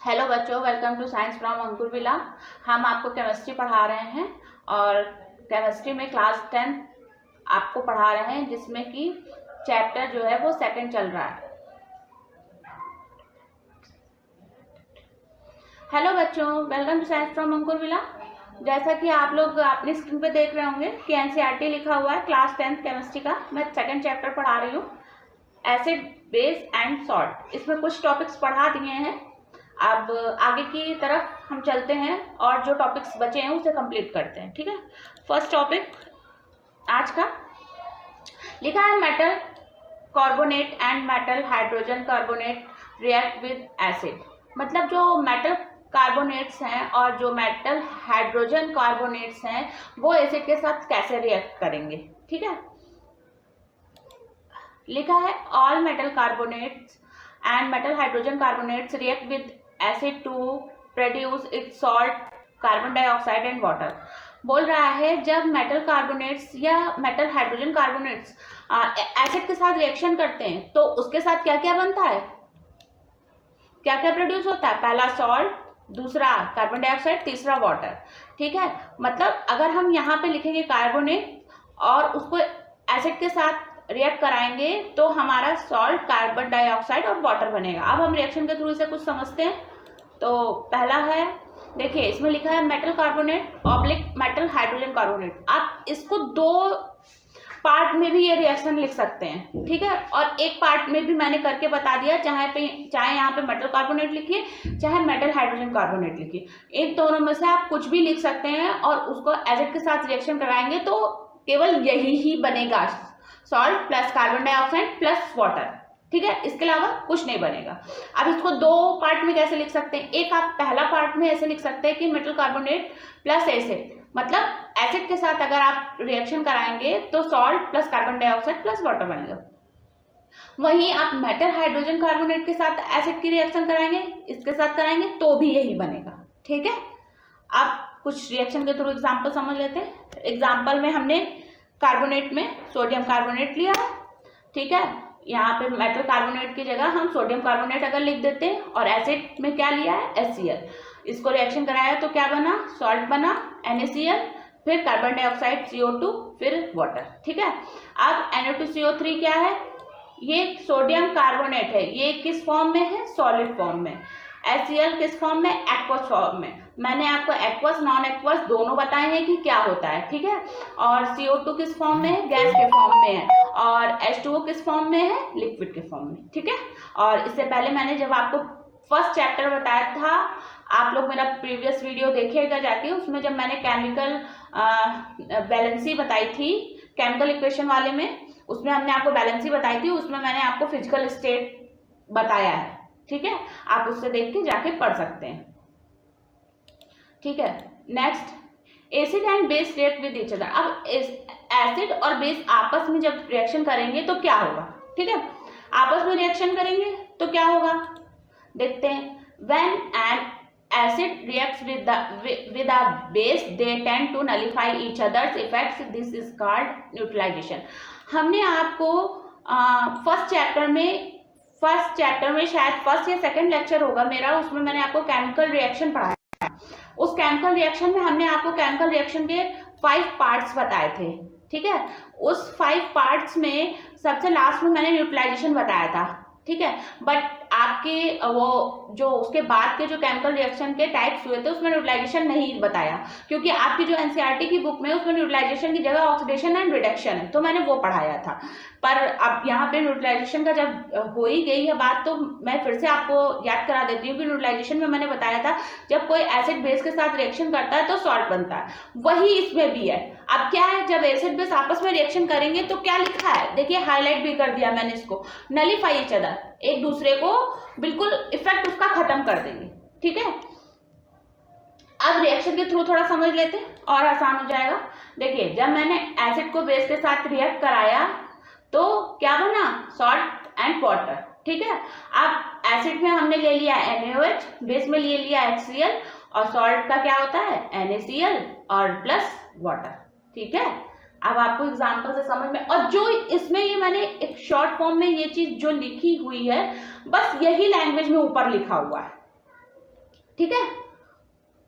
Hello बच्चों, welcome to science from Ankur Villa. हम आपको केमिस्ट्री पढ़ा रहे हैं और केमिस्ट्री में क्लास 10 आपको पढ़ा रहे हैं, जिसमें कि चैप्टर जो है वो सेकंड चल रहा है। हेलो बच्चों, welcome to science from Ankur Villa. जैसा कि आप लोग अपनी स्क्रीन पे देख रहे होंगे कि एनसीईआरटी लिखा हुआ है क्लास 10 केमिस्ट्री का। मैं सेकंड चैप्टर पढ़ा रही हूँ, एसिड, बेस एंड सॉल्ट। इसमें कुछ टॉपिक्स पढ़ा दिए हैं। अब आगे की तरफ हम चलते हैं और जो टॉपिक्स बचे हैं उसे कंप्लीट करते हैं। ठीक है, फर्स्ट टॉपिक आज का लिखा है metal carbonate and metal hydrogen carbonate react with acid. मतलब जो मेटल कार्बोनेट्स हैं और जो मेटल हाइड्रोजन कार्बोनेट्स हैं वो एसिड के साथ कैसे रिएक्ट करेंगे। ठीक है, लिखा है all metal carbonates and metal hydrogen carbonates react with acid to produce its salt, carbon dioxide and water. बोल रहा है जब मेटल कार्बोनेट्स या मेटल हाइड्रोजन कार्बोनेट्स एसिड के साथ रिएक्शन करते हैं तो उसके साथ क्या क्या बनता है, क्या क्या प्रोड्यूस होता है। पहला सॉल्ट, दूसरा कार्बन डाइऑक्साइड, तीसरा वाटर। ठीक है, मतलब अगर हम यहाँ पे लिखेंगे कार्बोनेट और उसको एसिड के साथ रिएक्ट कराएंगे तो हमारा सॉल्ट, कार्बन डाइऑक्साइड और वाटर बनेगा। अब हम रिएक्शन के थ्रू इसे कुछ समझते हैं। तो पहला है, देखिए इसमें लिखा है metal carbonate oblique metal hydrogen carbonate. आप इसको दो पार्ट में भी ये रिएक्शन लिख सकते हैं। ठीक है, और एक पार्ट में भी मैंने करके बता दिया, चाहे यहाँ पे मेटल कार्बोनेट लिखिए चाहे मेटल हाइड्रोजन कार्बोनेट लिखिए, इन दोनों में से आप कुछ भी लिख सकते हैं और उसको एसिड के साथ रिएक्शन कराएंगे तो केवल यही ही बनेगा, salt plus carbon dioxide plus water. ठीक है, इसके अलावा कुछ नहीं बनेगा। अब इसको दो पार्ट में कैसे लिख सकते हैं, एक आप पहला पार्ट में ऐसे लिख सकते हैं कि मेटल कार्बोनेट प्लस एसिड, मतलब एसिड के साथ अगर आप रिएक्शन कराएंगे तो salt plus carbon dioxide plus water बनेगा। वहीं आप मेटल हाइड्रोजन कार्बोनेट के साथ एसिड की रिएक्शन कराएंगे, इसके साथ कराएंगे तो भी यही बनेगा। ठीक है, आप कुछ रिएक्शन के थ्रू एग्जाम्पल समझ लेते हैं। एग्जाम्पल में हमने कार्बोनेट में सोडियम कार्बोनेट लिया है। ठीक है, यहाँ पे मेटल कार्बोनेट की जगह हम सोडियम कार्बोनेट अगर लिख देते हैं और एसिड में क्या लिया है, HCl। इसको रिएक्शन कराया तो क्या बना, सॉल्ट बना NaCl, फिर कार्बन डाइऑक्साइड CO2, फिर वाटर। ठीक है, अब NO2CO3 क्या है, ये सोडियम कार्बोनेट है। ये किस फॉर्म में है, सॉलिड फॉर्म में। HCl किस फॉर्म में, एक्वस फॉर्म में। मैंने आपको एक्वस नॉन एक्वस दोनों बताए हैं कि क्या होता है। ठीक है, और CO2 किस फॉर्म में है, गैस के फॉर्म में है, और H2O किस फॉर्म में है, लिक्विड के फॉर्म में। ठीक है, और इससे पहले मैंने जब आपको फर्स्ट चैप्टर बताया था, आप लोग मेरा प्रीवियस वीडियो देखिएगा जाके, उसमें जब मैंने केमिकल बैलेंसी बताई थी केमिकल इक्वेशन वाले में, उसमें हमने आपको बैलेंसी बताई थी, उसमें मैंने आपको फिजिकल स्टेट बताया है। ठीक है, आप उससे देख के जाके पढ़ सकते हैं। ठीक है, next, acid and base react with each other. अब एसिड और बेस आपस में जब रिएक्शन करेंगे तो क्या होगा। ठीक है, आपस में रिएक्शन करेंगे तो क्या होगा, देखते हैं। When an acid reacts with a base, they tend to nullify each other's effects. This is called neutralization. हमने आपको फर्स्ट चैप्टर में शायद फर्स्ट या सेकंड लेक्चर होगा मेरा, उसमें मैंने आपको केमिकल रिएक्शन पढ़ाया। उस केमिकल रिएक्शन में हमने आपको केमिकल रिएक्शन के 5 पार्ट्स बताए थे। ठीक है, उस 5 पार्ट्स में सबसे लास्ट में मैंने न्यूट्रलाइजेशन बताया था। ठीक है, बट आपके वो जो उसके बाद के जो केमिकल रिएक्शन के टाइप्स हुए थे उसमें न्यूट्रलाइजेशन नहीं बताया, क्योंकि आपकी जो एनसीईआरटी की बुक में उसमें न्यूट्रलाइजेशन की जगह ऑक्सीडेशन एंड रिडक्शन है, तो मैंने वो पढ़ाया था। पर अब यहाँ पे न्यूट्रलाइजेशन का जब हो ही गई है बात, तो मैं फिर से आपको याद करा देती हूँ कि न्यूट्रलाइजेशन में मैंने बताया था जब कोई एसिड बेस के साथ रिएक्शन करता है तो सॉल्ट बनता है, वही इसमें भी है। अब क्या है, जब एसिड बेस आपस में रिएक्शन करेंगे तो क्या लिखा है, देखिए हाईलाइट भी कर दिया मैंने इसको, नलीफाई ईच अदर, एक दूसरे को बिल्कुल इफेक्ट उसका खत्म कर देंगे। ठीक है, अब रिएक्शन के थ्रू थोड़ा समझ लेते हैं और आसान हो जाएगा। देखिए, जब मैंने एसिड को बेस के साथ रिएक्ट कराया तो क्या बना, सॉल्ट एंड वाटर। ठीक है, अब एसिड में हमने ले लिया NaOH, बेस में ले लिया HCl, और सॉल्ट का क्या होता है NaCl और प्लस वाटर। ठीक है, अब आपको एग्जाम्पल से समझ में, और जो इसमें ये मैंने एक शॉर्ट फॉर्म में ये चीज जो लिखी हुई है, बस यही लैंग्वेज में ऊपर लिखा हुआ है। ठीक है,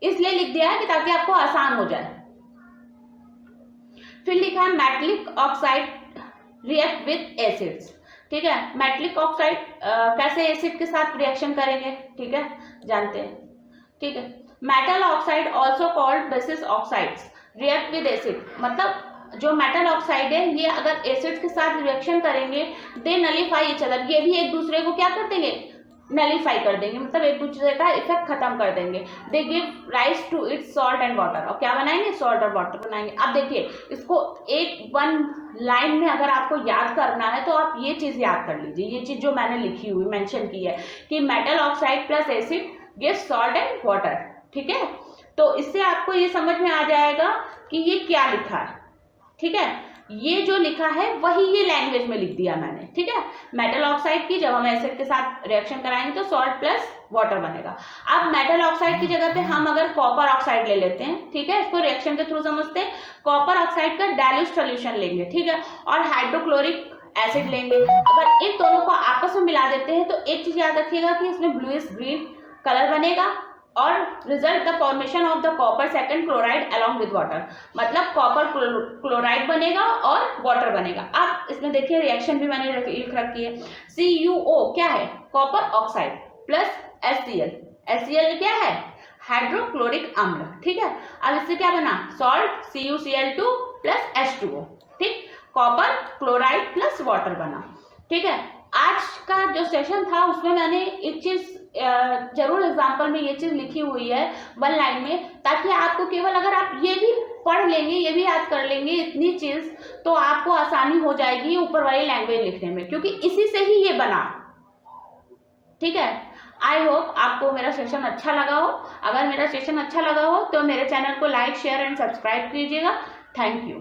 इसलिए लिख दिया है कि ताकि आपको आसान हो जाए। फिर लिखा है metallic oxide react with acids. ठीक है, मेटलिक ऑक्साइड कैसे एसिड के साथ रिएक्शन करेंगे, ठीक है, जानते हैं। ठीक है, metal oxide also called basis oxides react with acid, मतलब जो मेटल ऑक्साइड है ये अगर एसिड के साथ रिएक्शन करेंगे दे नलीफाई ईच अदर, ये भी एक दूसरे को क्या कर देंगे, नलीफाई कर देंगे, मतलब एक दूसरे का इफेक्ट खत्म कर देंगे। They give rise to its salt and water, और क्या बनाएंगे, सॉल्ट और वाटर बनाएंगे। अब देखिए इसको एक वन लाइन में अगर आपको याद करना है तो आप ये चीज याद कर लीजिए, ये चीज जो मैंने लिखी हुई मेंशन की है कि metal oxide plus acid give salt and water. ठीक है, तो इससे आपको ये समझ में आ जाएगा कि ये क्या लिखा है। ठीक है, ये जो लिखा है वही ये लैंग्वेज में लिख दिया मैंने। ठीक है, मेटल ऑक्साइड की जब हम एसिड के साथ रिएक्शन कराएंगे तो सॉल्ट प्लस वाटर बनेगा। अब मेटल ऑक्साइड की जगह पे हम अगर कॉपर ऑक्साइड ले लेते हैं, ठीक है, इसको रिएक्शन के थ्रू समझते हैं। कॉपर ऑक्साइड का डाइल्यूट सॉल्यूशन लेंगे, ठीक है, और हाइड्रोक्लोरिक एसिड लेंगे। अगर इन दोनों को आपस में मिला देते हैं तो एक चीज याद रखिएगा कि इसमें ब्लूइश ग्रीन कलर बनेगा और result the formation of the copper second chloride along with water, मतलब कॉपर क्लोराइड बनेगा और वाटर बनेगा। अब इसमें देखिए रिएक्शन भी मैंने लिख रखी है, CuO क्या है, copper oxide plus HCl, HCl क्या है, हाइड्रोक्लोरिक अम्ल। ठीक है, अब इससे क्या बना, सॉल्ट CuCl2 प्लस H2O, ठीक, कॉपर क्लोराइड प्लस वाटर बना। ठीक है, आज का जो सेशन था उसमें मैंने एक चीज जरूर एग्जाम्पल में ये चीज लिखी हुई है वन लाइन में, ताकि आपको केवल अगर आप ये भी पढ़ लेंगे, ये भी याद कर लेंगे इतनी चीज, तो आपको आसानी हो जाएगी ऊपर वाली लैंग्वेज लिखने में, क्योंकि इसी से ही ये बना। ठीक है, आई होप आपको मेरा सेशन अच्छा लगा हो। अगर मेरा सेशन अच्छा लगा हो तो मेरे चैनल को लाइक शेयर एंड सब्सक्राइब कीजिएगा। Thank you.